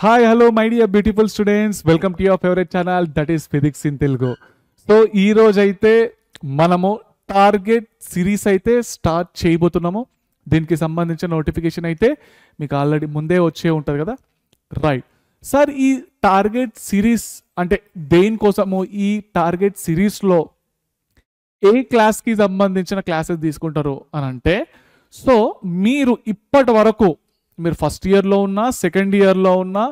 Hi hello my dear beautiful students, welcome to your favourite channel that is physics in Telugu. So ఈ రోజు అయితే మనము target series అయితే start చేయబోతున్నాము. దీనికి సంబంధించిన నోటిఫికేషన్ అయితే మీకు ఆల్రెడీ ముందే వచ్చే ఉంటుంది కదా, రైట్. సార్ ఈ టార్గెట్ సిరీస్ అంటే దేనికోసము? ఈ టార్గెట్ సిరీస్లో ఏ క్లాస్కి సంబంధించిన క్లాసెస్ తీసుకుంటారు అని అంటే, సో మీరు ఇప్పటి వరకు మీరు ఫస్ట్ ఇయర్లో ఉన్నా సెకండ్ ఇయర్లో ఉన్నా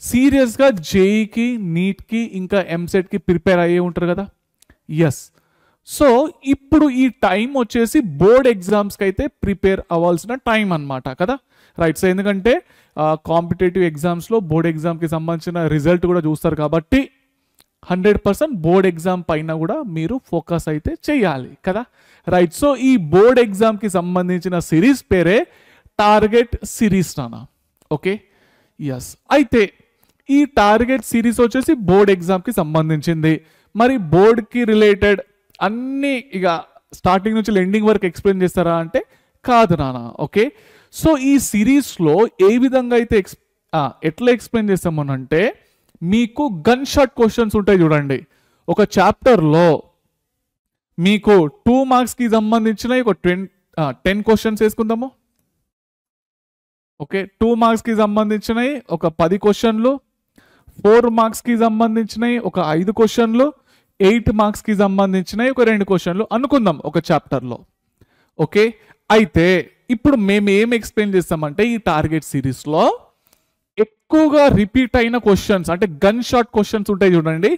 సీరియస్గా జేఈకి నీట్కి ఇంకా ఎంసెట్కి ప్రిపేర్ అయ్యే ఉంటారు కదా. ఎస్, సో ఇప్పుడు ఈ టైం వచ్చేసి బోర్డ్ ఎగ్జామ్స్కి అయితే ప్రిపేర్ అవ్వాల్సిన టైం అన్నమాట కదా, రైట్. సో ఎందుకంటే కాంపిటేటివ్ ఎగ్జామ్స్లో బోర్డ్ ఎగ్జామ్కి సంబంధించిన రిజల్ట్ కూడా చూస్తారు కాబట్టి 100% బోర్డ్ ఎగ్జామ్ పైన కూడా మీరు ఫోకస్ అయితే చేయాలి కదా, రైట్. సో ఈ బోర్డ్ ఎగ్జామ్కి సంబంధించిన సిరీస్ పేరే టార్గెట్ సిరీస్ నానా. Okay, yes. అయితే ఈ టార్గెట్ సిరీస్ వచ్చేసి బోర్డ్ ఎగ్జామ్కి సంబంధించింది. మరి బోర్డ్కి రిలేటెడ్ అన్ని ఇక స్టార్టింగ్ నుంచి ఎండింగ్ వరకు ఎక్స్ప్లెయిన్ చేస్తారా అంటే కాదు నానా. ఓకే, సో ఈ సిరీస్లో ఏ విధంగా అయితే ఎట్లా ఎక్స్ప్లెయిన్ చేస్తామనంటే, మీకు గన్ షాట్ క్వశ్చన్స్ ఉంటాయి చూడండి. ఒక చాప్టర్లో మీకు 2 మార్క్స్కి సంబంధించిన ఒక 10 క్వశ్చన్స్ వేసుకుందాము. ఓకే, 2 మార్క్స్కి సంబంధించినవి ఒక 10 క్వశ్చన్లు, 4 మార్క్స్కి సంబంధించినవి ఒక 5 క్వశ్చన్లు, 8 మార్క్స్కి సంబంధించినవి ఒక 2 క్వశ్చన్లు అనుకుందాం ఒక చాప్టర్లో. ఓకే, అయితే ఇప్పుడు మేము ఏం ఎక్స్ప్లెయిన్ చేస్తామంటే, ఈ టార్గెట్ సిరీస్లో ఎక్కువగా రిపీట్ అయిన క్వశ్చన్స్ అంటే గన్ షాట్ క్వశ్చన్స్ ఉంటాయి చూడండి.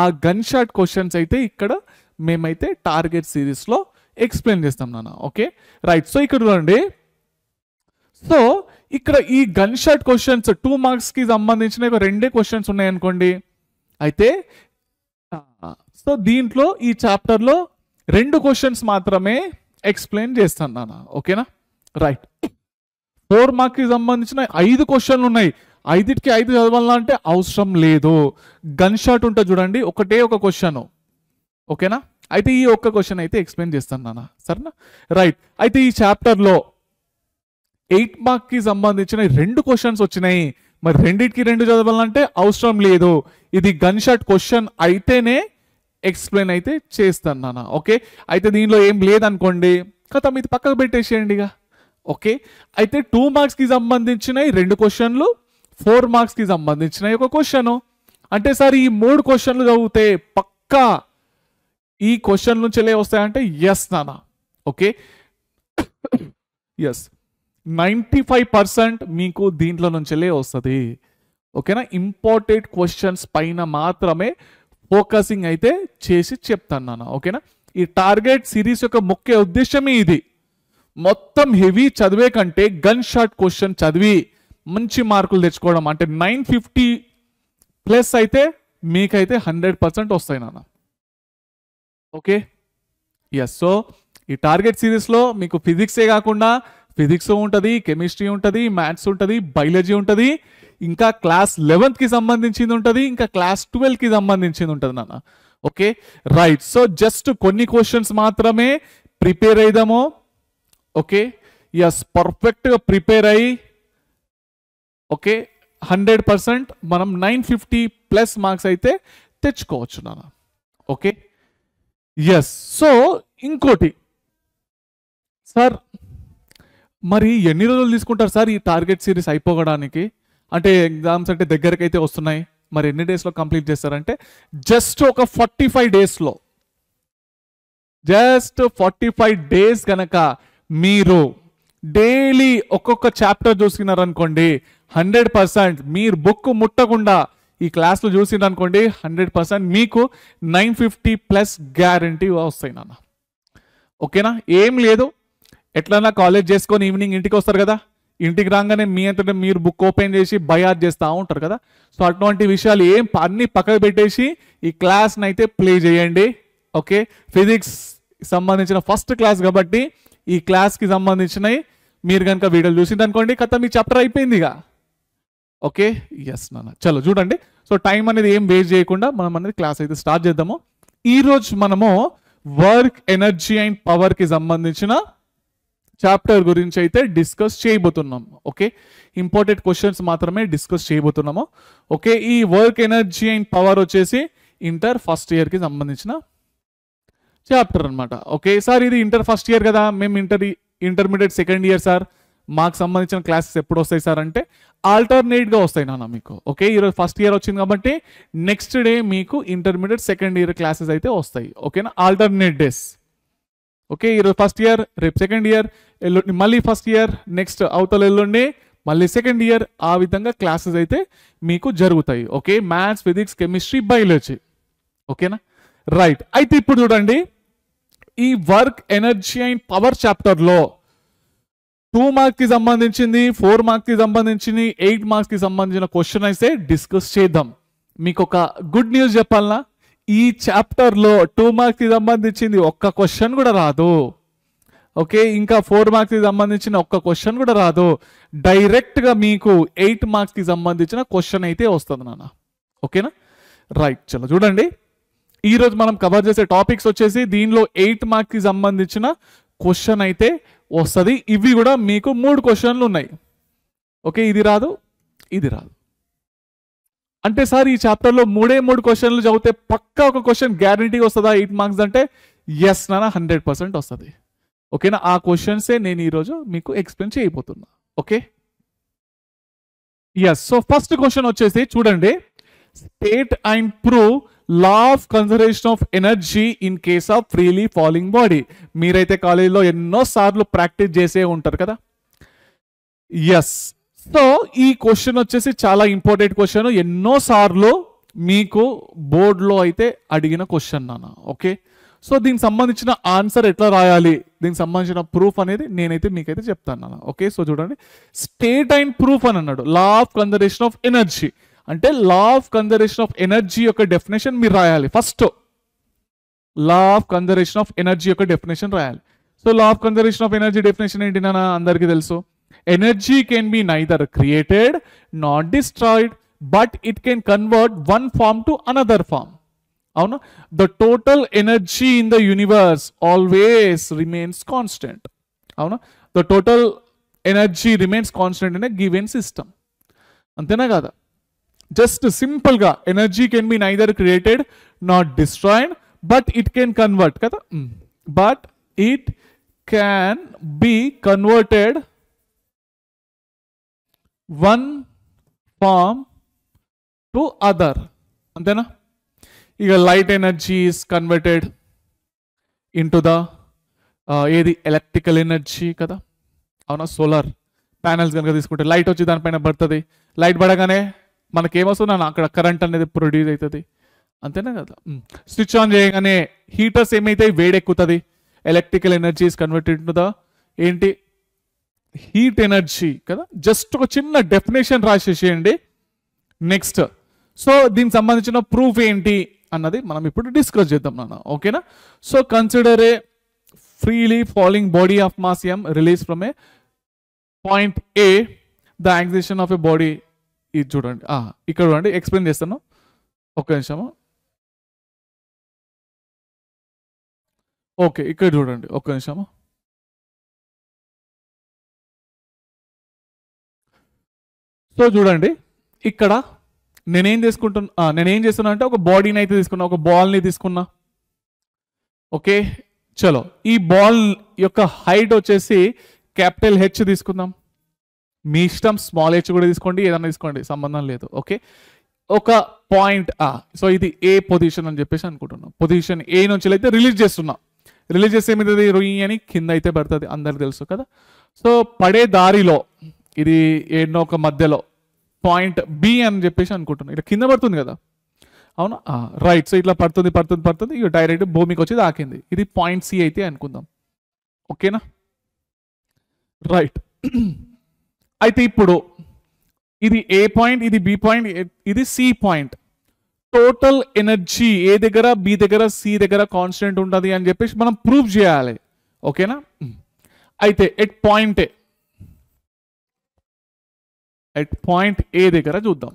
ఆ గన్ షాట్ క్వశ్చన్స్ అయితే ఇక్కడ మేమైతే టార్గెట్ సిరీస్లో ఎక్స్ప్లెయిన్ చేస్తాం నాన్న. Okay, right. సో ఇక్కడ చూడండి, సో ఇక్కడ ఈ గన్ షాట్ క్వశ్చన్స్ 2 మార్క్స్కి సంబంధించిన ఒక 2 క్వశ్చన్స్ ఉన్నాయి అనుకోండి. అయితే సో దీంట్లో ఈ చాప్టర్లో 2 క్వశ్చన్స్ మాత్రమే ఎక్స్ప్లెయిన్ చేస్తాను నాన్న. ఓకేనా, రైట్. 4 మార్క్స్కి సంబంధించిన 5 క్వశ్చన్లు ఉన్నాయి. 5కి 5 చదవాలంటే అవసరం లేదు. గన్ షాట్ ఉంటుంది చూడండి, ఒకటే ఒక క్వశ్చన్. ఓకేనా, అయితే ఈ ఒక్క క్వశ్చన్ అయితే ఎక్స్ప్లెయిన్ చేస్తాను నాన్న, సరేనా, రైట్. అయితే ఈ చాప్టర్లో 8 మార్క్కి సంబంధించిన 2 క్వశ్చన్స్ వచ్చినాయి. మరి 2కి 2 చదవాలంటే అవసరం లేదు. ఇది గన్ షాట్ క్వశ్చన్ అయితేనే ఎక్స్ప్లెయిన్ అయితే చేస్తాను నాన్న. ఓకే, అయితే దీనిలో ఏం లేదనుకోండి కదా, ఇది పక్కకు పెట్టేసేయండి ఇక. ఓకే, అయితే 2 మార్క్స్కి సంబంధించినవి 2 క్వశ్చన్లు, 4 మార్క్స్కి సంబంధించినవి ఒక క్వశ్చన్. అంటే సార్ ఈ 3 క్వశ్చన్లు చదివితే పక్కా ఈ క్వశ్చన్ నుంచి వస్తాయంటే ఎస్ నాన్న. ఓకే, ఎస్, 95% మీకు దీంట్లో నుంచెలే వస్తుంది. ఓకేనా, ఇంపార్టెంట్ క్వశ్చన్స్ పైన మాత్రమే ఫోకసింగ్ అయితే చేసి చెప్తాను నాన్న. ఓకేనా, ఈ టార్గెట్ సిరీస్ యొక్క ముఖ్య ఉద్దేశమే ఇది. మొత్తం హెవీ చదివే కంటే గన్ షాట్ క్వశ్చన్ చదివి మంచి మార్కులు తెచ్చుకోవడం, అంటే 950+ అయితే మీకైతే 100% వస్తాయి నాన్న. Okay, yes. సో ఈ టార్గెట్ సిరీస్లో మీకు ఫిజిక్సే కాకుండా ఫిజిక్స్ ఉంటుంది, కెమిస్ట్రీ ఉంటుంది, మ్యాథ్స్ ఉంటుంది, బయాలజీ ఉంటుంది, ఇంకా క్లాస్ 11కి సంబంధించింది ఉంటుంది, ఇంకా క్లాస్ 12కి సంబంధించింది ఉంటుంది నాన్న. Okay, right. సో జస్ట్ కొన్ని క్వశ్చన్స్ మాత్రమే ప్రిపేర్ అయిదాము. ఓకే, ఎస్, పర్ఫెక్ట్గా ప్రిపేర్ అయ్యి ఓకే 100% మనం 950+ మార్క్స్ అయితే తెచ్చుకోవచ్చు నాన్న. Okay, yes. సో ఇంకోటి సార్, మరి ఎన్ని రోజులు తీసుకుంటారు సార్ ఈ టార్గెట్ సిరీస్ అయిపోవడానికి? అంటే ఎగ్జామ్స్ అంటే దగ్గరికి అయితే వస్తున్నాయి, మరి ఎన్ని డేస్లో కంప్లీట్ చేస్తారంటే జస్ట్ ఒక 45 డేస్లో, జస్ట్ 45 డేస్ కనుక మీరు డైలీ ఒక్కొక్క చాప్టర్ చూసినారనుకోండి, 100% మీరు బుక్ ముట్టకుండా ఈ క్లాస్లో చూసినారనుకోండి, 100% మీకు 950+ గ్యారంటీ వస్తాయి నాన్న. ఓకేనా, ఏం లేదు, ఎట్లన్నా కాలేజ్ చేసుకొని ఈవినింగ్ ఇంటికి వస్తారు కదా, ఇంటికి రాగానే మీ అంతటా మీరు బుక్ ఓపెన్ చేసి బయాట్ చేస్తూ ఉంటారు కదా. సో అటువంటి విషయాలు అన్ని పక్కకు పెట్టేసి ఈ క్లాస్ని అయితే ప్లే చేయండి. ఓకే, ఫిజిక్స్ సంబంధించిన ఫస్ట్ క్లాస్ కాబట్టి ఈ క్లాస్కి సంబంధించినవి మీరు కనుక వీడియోలు చూసింది అనుకోండి, కథ మీ చాప్టర్ అయిపోయింది ఇక. ఓకే, ఎస్ నాన్న. చలో చూడండి, సో టైం అనేది ఏం వేస్ట్ చేయకుండా మనం అనేది క్లాస్ అయితే స్టార్ట్ చేద్దాము. ఈరోజు మనము వర్క్, ఎనర్జీ అండ్ పవర్కి సంబంధించిన చాప్టర్ గురించి అయితే డిస్కస్ చేయబోతున్నాం. ఓకే, ఇంపార్టెంట్ క్వశ్చన్స్ మాత్రమే డిస్కస్ చేయబోతున్నాము. ఓకే, ఈ వర్క్ ఎనర్జీ అండ్ పవర్ వచ్చేసి ఇంటర్ ఫస్ట్ ఇయర్కి సంబంధించిన చాప్టర్ అనమాట. ఓకే సార్, ఇది ఇంటర్ ఫస్ట్ ఇయర్ కదా, మేము ఇంటర్మీడియట్ సెకండ్ ఇయర్ సార్, మాకు సంబంధించిన క్లాసెస్ ఎప్పుడు వస్తాయి సార్ అంటే ఆల్టర్నేట్గా వస్తాయి నాన్న మీకు. ఓకే, ఈరోజు ఫస్ట్ ఇయర్ వచ్చింది కాబట్టి నెక్స్ట్ డే మీకు ఇంటర్మీడియట్ సెకండ్ ఇయర్ క్లాసెస్ అయితే వస్తాయి. ఓకేనా, ఆల్టర్నేట్ డేస్. ఓకే, ఈరోజు ఫస్ట్ ఇయర్, రేపు సెకండ్ ఇయర్, ఎల్లుండి మళ్ళీ ఫస్ట్ ఇయర్, నెక్స్ట్ అవతల ఎల్లుండి మళ్ళీ సెకండ్ ఇయర్, ఆ విధంగా క్లాసెస్ అయితే మీకు జరుగుతాయి. Okay, maths, physics, chemistry, biology. ఓకేనా, రైట్. అయితే ఇప్పుడు చూడండి, ఈ వర్క్ ఎనర్జీ అండ్ పవర్ చాప్టర్లో 2 మార్క్స్ కి సంబంధించింది, 4 మార్క్స్ కి సంబంధించింది, 8 మార్క్స్ కి సంబంధించిన క్వశ్చన్ అయితే డిస్కస్ చేద్దాం. మీకు ఒక గుడ్ న్యూస్ చెప్పాలనా, ఈ చాప్టర్లో 2 మార్క్స్ కి సంబంధించింది ఒక్క క్వశ్చన్ కూడా రాదు. ఓకే, ఇంకా 4 మార్క్స్ కి సంబంధించిన ఒక్క క్వశ్చన్ కూడా రాదు. డైరెక్ట్గా మీకు 8 మార్క్స్ కి సంబంధించిన క్వశ్చన్ అయితే వస్తుంది నాన్న. ఓకేనా, రైట్. చలో చూడండి, ఈరోజు మనం కవర్ చేసే టాపిక్స్ వచ్చేసి దీనిలో 8 మార్క్స్ కి సంబంధించిన క్వశ్చన్ అయితే వస్తుంది. ఇవి కూడా మీకు 3 క్వశ్చన్లు ఉన్నాయి. ఓకే, ఇది రాదు, ఇది రాదు అంటే సార్ ఈ చాప్టర్లో 3 క్వశ్చన్లు చదివితే పక్కా ఒక క్వశ్చన్ గ్యారంటీ వస్తుందా 8 మార్క్స్ అంటే? ఎస్ నాన్న, 100% వస్తుంది. ఓకేనా, ఆ క్వశ్చన్సే నేను ఈరోజు మీకు ఎక్స్ప్లెయిన్ చేయబోతున్నా. Okay, yes. So first question వచ్చేసి చూడండి, state and prove law of conservation of energy in case of freely falling body. మీరైతే కాలేజీలో ఎన్నో సార్లు ప్రాక్టీస్ చేసే ఉంటారు కదా. ఎస్, సో ఈ క్వశ్చన్ వచ్చేసి చాలా ఇంపార్టెంట్ క్వశ్చన్, ఎన్నో సార్లు మీకు బోర్డులో అయితే అడిగిన క్వశ్చన్ నాన్న. ఓకే, సో దీనికి సంబంధించిన ఆన్సర్ ఎట్లా రాయాలి, దీనికి సంబంధించిన ప్రూఫ్ అనేది నేనైతే మీకైతే చెప్తాను నాన్న. ఓకే, సో చూడండి, స్టేట్ అండ్ ప్రూఫ్ అని అన్నాడు. Law of conservation of energy అంటే law of conservation of energy యొక్క డెఫినేషన్ మీరు రాయాలి. First law of conservation of energy యొక్క డెఫినేషన్ రాయాలి. So law of conservation of energy definition ఏంటి నాన్న, అందరికీ తెలుసు. Energy can be neither created not destroyed but it can convert one form to another form. అవునా, the total energy in the universe always remains constant. అవునా, the total energy remains constant in a given system. అంతేనా కదా, just simple గా energy can be neither created not destroyed but it can convert కదా, but it can be converted one form to other. అంతేనా, ఇక light energy is converted into the ఏది electrical energy కదా. అవునా, solar panels కనుక తీసుకుంటే light వచ్చి దానిపైన పడుతుంది, లైట్ పడగానే మనకేమొస్తుంది అక్కడ కరెంట్ అనేది ప్రొడ్యూస్ అవుతుంది. అంతేనా కదా, స్విచ్ ఆన్ చేయగానే హీటర్స్ ఏమైతే వేడెక్కుతుంది, electrical energy is converted to the ఏంటి హీట్ ఎనర్జీ కదా. జస్ట్ ఒక చిన్న డెఫినేషన్ రాసేసేయండి. నెక్స్ట్, సో దీనికి సంబంధించిన ప్రూఫ్ ఏంటి అన్నది మనం ఇప్పుడు డిస్కస్ చేద్దాం నాన్న. ఓకేనా, so consider A freely falling body of mass m release from A point A. The acceleration of a body, ఇది చూడండి, ఇక్కడ చూడండి, ఎక్స్ప్లెయిన్ చేస్తాను ఒక్క నిమిషము. ఓకే, ఇక్కడ చూడండి ఒక్క నిమిషము. సో చూడండి, ఇక్కడ నేనేం చేస్తున్నా అంటే ఒక బాడీని అయితే తీసుకున్నా, ఒక బాల్ని తీసుకున్నా. ఓకే, చలో ఈ బాల్ యొక్క హైట్ వచ్చేసి క్యాపిటల్ H తీసుకుందాం. మీ ఇష్టం, స్మాల్ h కూడా తీసుకోండి, ఏదైనా తీసుకోండి, సంబంధం లేదు. ఓకే, ఒక పాయింట్ సో ఇది ఏ పొజిషన్ అని చెప్పేసి అనుకుంటున్నాం. పొజిషన్ ఏ నుంచి అయితే రిలీజ్ చేస్తున్నా. రిలీజ్ చేస్తే ఏమవుతుంది, రొయ్యి అని కింద అయితే పడుతుంది, అందరికి తెలుసు కదా. సో పడే దారిలో ఇది ఏడో ఒక మధ్యలో పాయింట్ బి అని చెప్పేసి అనుకుంటున్నాం, ఇట్లా కింద పడుతుంది కదా. అవునా, రైట్. సో ఇట్లా పడుతుంది ఇక డైరెక్ట్ భూమికి వచ్చి తాకింది. ఇది పాయింట్ సి అయితే అనుకుందాం. ఓకేనా, రైట్. అయితే ఇప్పుడు ఇది ఏ పాయింట్, ఇది బి పాయింట్, ఇది సి పాయింట్. టోటల్ ఎనర్జీ ఏ దగ్గర, బి దగ్గర, సి దగ్గర కాన్స్టెంట్ ఉంటుంది అని చెప్పేసి మనం ప్రూవ్ చేయాలి. ఓకేనా, అయితే ఎట్ పాయింట్ ఏ దగ్గర చూద్దాం.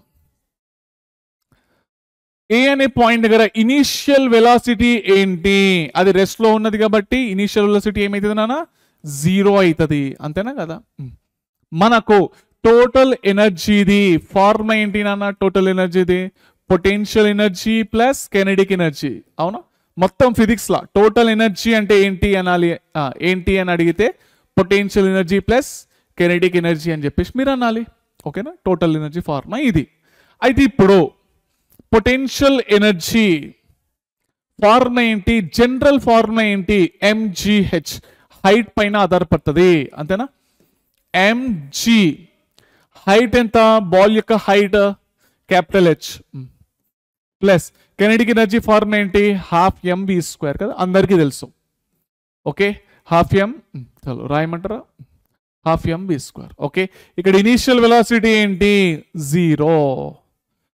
ఏ అనే పాయింట్ దగ్గర ఇనీషియల్ వెలాసిటీ ఏంటి, అది రెస్ట్ లో ఉన్నది కాబట్టి ఇనీషియల్ వెలాసిటీ ఏమైతుంది నాన్న, జీరో అవుతుంది, అంతేనా కదా. మనకు టోటల్ ఎనర్జీది ఫార్ములా ఏంటి నాన్న? టోటల్ ఎనర్జీది potential energy plus kinetic energy, అవునా? మొత్తం ఫిజిక్స్ లా టోటల్ ఎనర్జీ అంటే ఏంటి అనాలి, ఏంటి అని అడిగితే potential energy plus kinetic energy అని చెప్పేసి మీరు అనాలి, ఓకేనా? టోటల్ ఎనర్జీ ఫార్ములా ఇది. అయితే ఇప్పుడు పొటెన్షియల్ ఎనర్జీ ఫార్ములా ఏంటి? జనరల్ ఫార్ములా ఏంటి? mgh, హైట్ పైన ఆధారపడుతుంది, అంతేనా? mg హైట్ ఎంత? బాల్ యొక్క height capital H plus kinetic energy formula ఏంటి? హాఫ్ mv² కదా, అందరికీ తెలుసు. ఓకే, హాఫ్ m, చలో రాయమంటారా? Half mv². ఓకే, ఇక్కడ ఇనీషియల్ వెలాసిటీ ఏంటి? 0,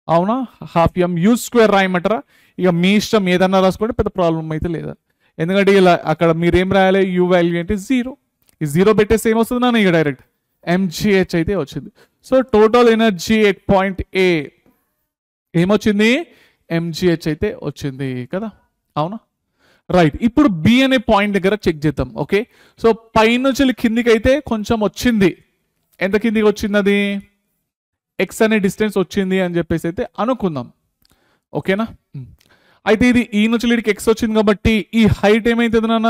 అవునా? హాఫ్ mu² రాయమంటారా? ఇక మీ ఇష్టం ఏదన్నా రాసుకోండి, పెద్ద ప్రాబ్లం అయితే లేదా. ఎందుకంటే ఇలా అక్కడ మీరు ఏం రాయాలి? యూ వాల్యూ ఏంటి? 0. ఈ 0 పెట్టేసి ఏమొస్తుంది నాన్న? ఇక డైరెక్ట్ mgh అయితే వచ్చింది. So total energy at point A ఏమొచ్చింది? mgh అయితే వచ్చింది కదా, అవునా? రైట్. ఇప్పుడు బి అనే పాయింట్ దగ్గర చెక్ చేద్దాం. ఓకే, సో పైనుంచి కిందికి అయితే కొంచెం వచ్చింది. ఎంత కిందికి వచ్చింది? అది ఎక్స్ అనే డిస్టెన్స్ వచ్చింది అని చెప్పేసి అయితే అనుకుందాం, ఓకేనా? అయితే ఇది ఈ నుంచి ఇక్కడికి ఎక్స్ వచ్చింది కాబట్టి ఈ హైట్ ఏమైతుంది నాన్న?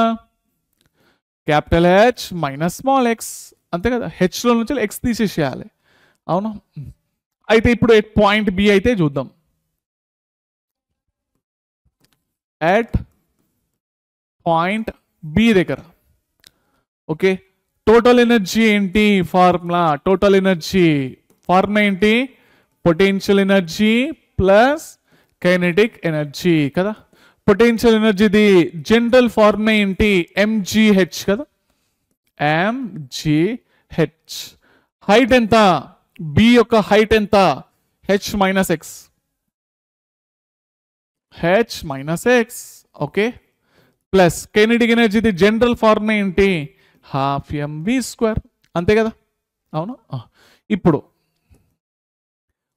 Capital H minus small X, అంతే కదా. హెచ్లో నుంచి ఎక్స్ తీసేసేయాలి, అవునా? అయితే ఇప్పుడు ఎట్ పాయింట్ బి అయితే చూద్దాం. ఎట్ పాయింట్ బి దగ్గర ఓకే, టోటల్ ఎనర్జీ ఏంటి? ఫార్ములా టోటల్ ఎనర్జీ ఫార్ములా ఏంటి? Potential energy plus kinetic energy కదా. పొటెన్షియల్ ఎనర్జీది జనరల్ ఫార్ములా ఏంటి? mgh కదా, mgh. హైట్ ఎంత? బి యొక్క హైట్ ఎంత? h minus x, h minus x, okay, plus kinetic ఎనర్జీది జనరల్ ఫార్ములా ఏంటి? హాఫ్ mv², అంతే కదా, అవునా? ఇప్పుడు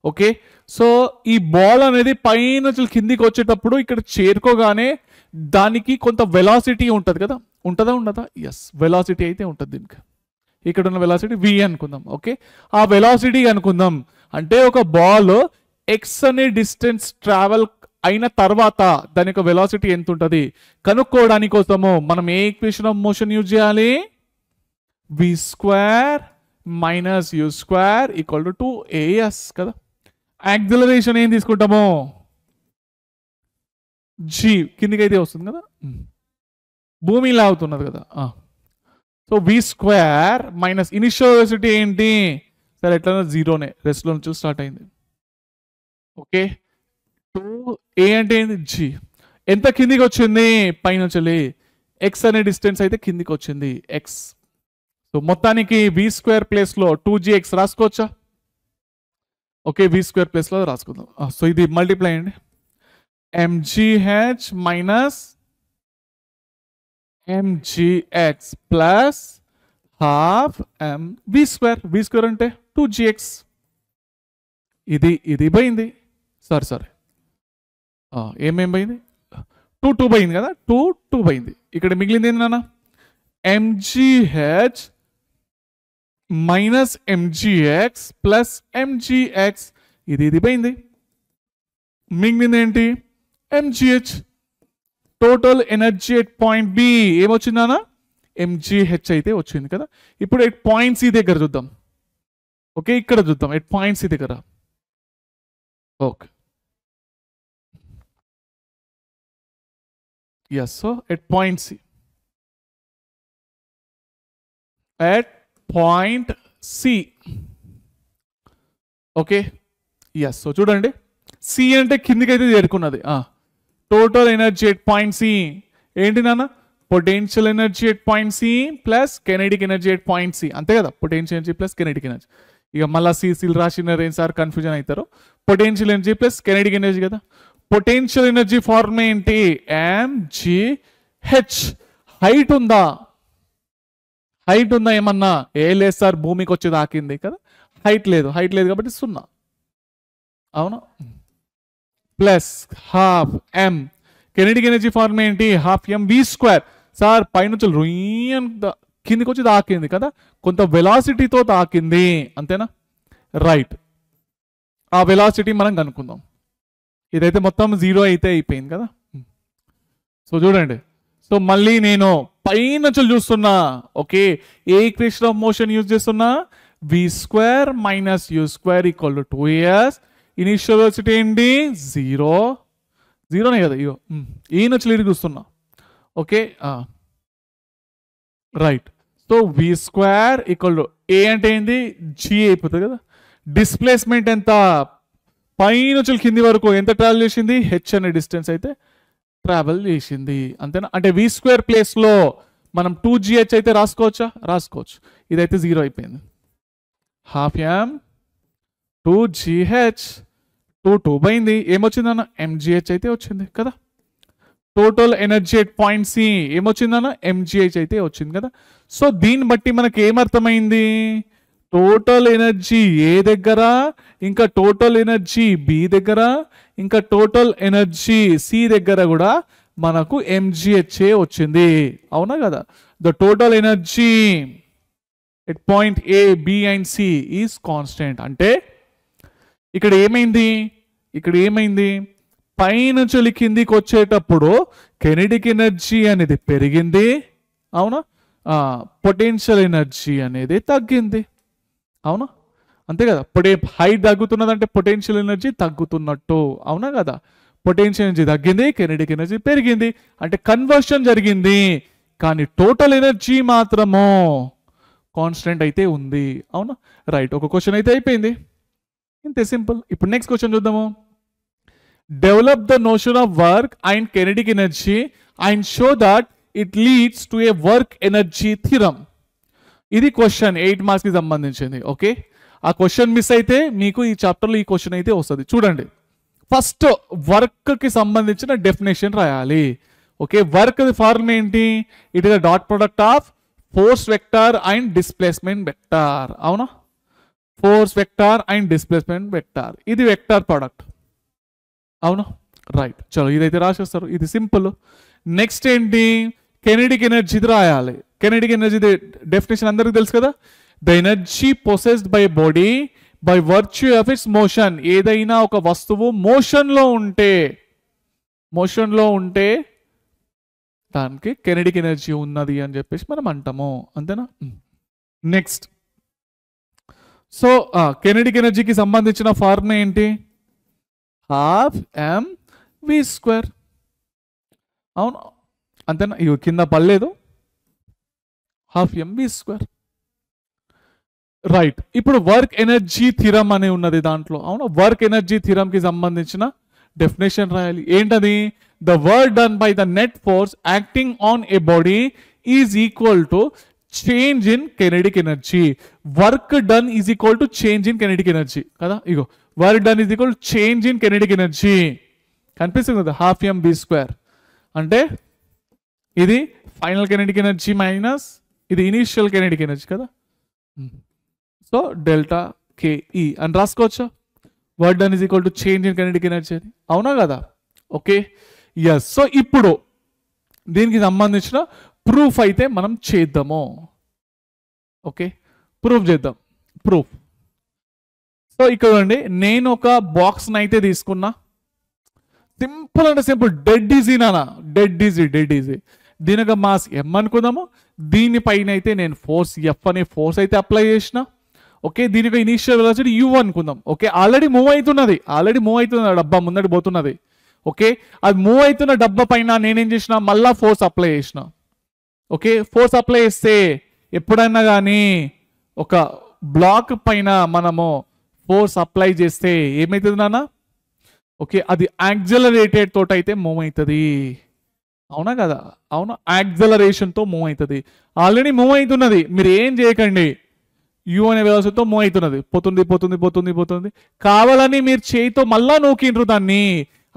ఓకే, సో ఈ బాల్ అనేది పైన కిందికి వచ్చేటప్పుడు ఇక్కడ చేరుకోగానే దానికి కొంత వెలాసిటీ ఉంటుంది కదా, ఉంటుందా ఉండదా? ఎస్, వెలాసిటీ అయితే ఉంటుంది దీనికి. ఇక్కడ ఉన్న వెలాసిటీ v అనుకుందాం. ఓకే, ఆ వెలాసిటీ అనుకుందాం అంటే ఒక బాల్ ఎక్స్ అనే డిస్టెన్స్ ట్రావెల్ అయిన తర్వాత దాని యొక్క వెలాసిటీ ఎంత ఉంటుంది కనుక్కోవడానికి కోసము మనం ఏ ఈక్వేషన్ ఆఫ్ మోషన్ యూజ్ చేయాలి? v² minus u² equal to 2as కదా. యాక్సిలరేషన్ ఏం తీసుకుంటాము? g, కిందికి అయితే వస్తుంది కదా, భూమి ఇలా అవుతున్నది కదా. So v² minus initial velocity ఏంటి? సరే ఎట్లా జీరోనే, రెస్ట్లో నుంచి స్టార్ట్ అయింది. ఓకే, 2a అంటే ఏంటి? g. ఎంత కిందికి వచ్చింది? పైన ఎక్స్ అనే డిస్టెన్స్ అయితే కిందికి వచ్చింది, ఎక్స్. సో మొత్తానికి v² ప్లేస్లో 2gx రాసుకోవచ్చా? ఓకే, v² ప్లేస్లో రాసుకుందాం. సో ఇది మల్టిప్లై అండి, mgh minus mgx plus half v² అంటే 2gx. ఇది పోయింది, సరే ఏమేం పోయింది? 2 పోయింది కదా, 2 పోయింది. ఇక్కడ మిగిలింది ఏంటి నాన్న? mgh minus mgx plus mgx, ఇది పోయింది. మిగిలింది ఏంటి? mgh. Total energy at point B ఏమొచ్చిందా? mgh అయితే వచ్చింది కదా. ఇప్పుడు ఎట్ పాయింట్ సి దగ్గర చూద్దాం. ఓకే, ఇక్కడ చూద్దాం ఎట్ పాయింట్ సి దగ్గర. Okay, yes. So at point C, at point C, okay, yes. So చూడండి, సి అంటే కిందికి అయితే చేరుకున్నది. Total energy at point C ఏంటి నాన్న? Potential energy at point C plus kinetic energy at point C, అంతే కదా. Potential energy plus kinetic energy. ఇక మళ్ళీ సిసిలు రాసినారు ఏం సార్ కన్ఫ్యూజన్ అవుతారు. Potential energy plus kinetic energy కదా. పొటెన్షియల్ ఎనర్జీ ఫార్ములా ఏంటి? mgh. హైట్ ఉందా? హైట్ ఉందా ఏమన్నా? ఏ లేదు సార్, భూమికి వచ్చి దాకింది కదా, హైట్ లేదు కాబట్టి 0, అవునా? Plus half m, kinetic energy formula ఏంటి? Half mv². సార్ పైనుంచి కిందికి వచ్చి తాకింది కదా, కొంత వెలాసిటీతో తాకింది, అంతేనా? రైట్, ఆ వెలాసిటీ మనం కనుక్కుందాం. ఇదైతే మొత్తం 0 అయితే అయిపోయింది కదా. సో చూడండి, సో మళ్ళీ నేను పైనుంచి చూస్తున్నా. Okay, A equation of motion use చేస్తున్నా? v² - u² = 2as. Initial velocity ఏంటి? 0. 0నే కదా, ఇగో ఈ నుంచి లీడ్ చూస్తున్నా. Okay, right. So v² a అంటే ఏంది? g అయిపోతుంది కదా. డిస్ప్లేస్మెంట్ ఎంత? పైనుంచి కింది వరకు ఎంత ట్రావెల్ చేసింది? h అనే డిస్టెన్స్ అయితే ట్రావెల్ చేసింది, అంతేనా? అంటే v² ప్లేస్లో మనం 2gh అయితే రాసుకోవచ్చా? రాసుకోవచ్చు. ఇదైతే 0 అయిపోయింది. 12m 2gh 2 పోయింది, ఏమొచ్చిందన్న? mgh అయితే వచ్చింది కదా. Total energy at point C ఏమొచ్చిందన్న? mgh అయితే వచ్చింది కదా. సో దీన్ని బట్టి మనకి ఏమర్థమైంది? టోటల్ ఎనర్జీ ఏ దగ్గర, ఇంకా టోటల్ ఎనర్జీ బి దగ్గర, ఇంకా టోటల్ ఎనర్జీ సి దగ్గర కూడా మనకు mgh వచ్చింది, అవునా కదా. The total energy at point A, B and C is constant. అంటే ఇక్కడ ఏమైంది? ఇక్కడ ఏమైంది? పైనుంచి కిందికి వచ్చేటప్పుడు కెనెటిక్ ఎనర్జీ అనేది పెరిగింది, అవునా? పొటెన్షియల్ ఎనర్జీ అనేది తగ్గింది, అవునా? అంతే కదా. హైట్ తగ్గుతున్నదంటే పొటెన్షియల్ ఎనర్జీ తగ్గుతున్నట్టు, అవునా కదా. పొటెన్షియల్ ఎనర్జీ తగ్గింది, కెనెటిక్ ఎనర్జీ పెరిగింది, అంటే కన్వర్షన్ జరిగింది. కానీ టోటల్ ఎనర్జీ మాత్రము కాన్స్టెంట్ అయితే ఉంది, అవునా. రైట్, ఒక క్వశ్చన్ అయితే అయిపోయింది, ఇంతే సింపుల్. ఇప్పుడు నెక్స్ట్ క్వశ్చన్ చూద్దాము. Develop the notion of work and kinetic energy and show that it leads to a work energy theorem. ఇది క్వశ్చన్ 8 మార్క్స్కి సంబంధించింది. ఓకే, ఆ క్వశ్చన్ మిస్ అయితే మీకు ఈ చాప్టర్లో ఈ క్వశ్చన్ అయితే వస్తుంది. చూడండి, ఫస్ట్ వర్క్కి సంబంధించిన డెఫినేషన్ రాయాలి. ఓకే, వర్క్ ఫార్మ్ ఏంటి? It is the dot product of force vector and displacement vector, అవునా. Force vector and displacement vector, ఇది వెక్టార్ ప్రొడక్ట్, అవునా. రైట్, చలో ఇదైతే రాసేస్తారు, ఇది సింపుల్. నెక్స్ట్ ఏంటి? కెనెటిక్ ఎనర్జీ రాయాలి. కెనెటిక్ ఎనర్జీ డెఫినేషన్ అందరికి తెలుసు కదా. The energy possessed by body by virtue of its motion. ఏదైనా ఒక వస్తువు మోషన్లో ఉంటే దానికి కెనెటిక్ ఎనర్జీ ఉన్నది అని చెప్పేసి మనం అంటాము, అంతేనా. నెక్స్ట్, సో కెనెటిక్ ఎనర్జీకి సంబంధించిన ఫార్ములా ఏంటి? 12mv², అవును, అంతేనా. ఇవి కింద పర్లేదు, 12mv². రైట్, ఇప్పుడు వర్క్ ఎనర్జీ థిరమ్ అని ఉన్నది దాంట్లో, అవును. వర్క్ ఎనర్జీ థిరమ్కి సంబంధించిన డెఫినేషన్ రాయాలి. ఏంటది? The work done by the net force acting on a body is equal to change in kinetic energy. Work done is equal to change in kinetic energy కదా. ఇగో work done is equal to change in kinetic energy కనిపిస్తుంది కదా. 12mv², అంటే ఇది final kinetic energy minus ఇది initial kinetic energy కదా. So delta KE అని రాసుకోవచ్చా? Work done is equal to change in kinetic energy అని, అవునా కదా. Okay, yes. సో ఇప్పుడు దీనికి సంబంధించిన ప్రూఫ్ అయితే మనం చేద్దాము. ఓకే, ప్రూఫ్ చేద్దాం. ప్రూఫ్, సో ఇక్కడ అండి నేను ఒక బాక్స్ని అయితే తీసుకున్నా. సింపుల్ అంటే సింపుల్, డెడ్ ఈజీ నానా, డెడ్ ఈజీ. దీనికి మాస్ ఎం అనుకుందాము. దీనిపైన అయితే నేను ఫోర్స్ ఎఫ్ అనే ఫోర్స్ అయితే అప్లై చేసిన. ఓకే, దీనికి ఇనీషియల్ వెలాసిటీ యూ అనుకుందాం. ఓకే, ఆల్రెడీ మూవ్ అవుతున్నది డబ్బా ముందడి పోతున్నది. ఓకే, అది మూవ్ అవుతున్న డబ్బా పైన నేనేం చేసిన? మళ్ళా ఫోర్స్ అప్లై చేసిన. ఓకే, ఫోర్స్ అప్లై చేస్తే ఎప్పుడైనా కానీ ఒక బ్లాక్ పైన మనము ఫోర్స్ అప్లై చేస్తే ఏమవుతుంది నాన్న? ఓకే, అది యాక్సలరేటెడ్ తోటి అయితే మూవ్ అవుతుంది, అవునా కదా. అవునా, యాక్సలరేషన్తో మూవ్ అవుతుంది. ఆల్రెడీ మూవ్ అవుతున్నది, మీరు ఏం చేయకండి. యూ అనే వెలాసిటీతో మూవ్ అవుతున్నది, పోతుంది. కావాలని మీరు చేయితో మళ్ళా నూకిండ్రు దాన్ని,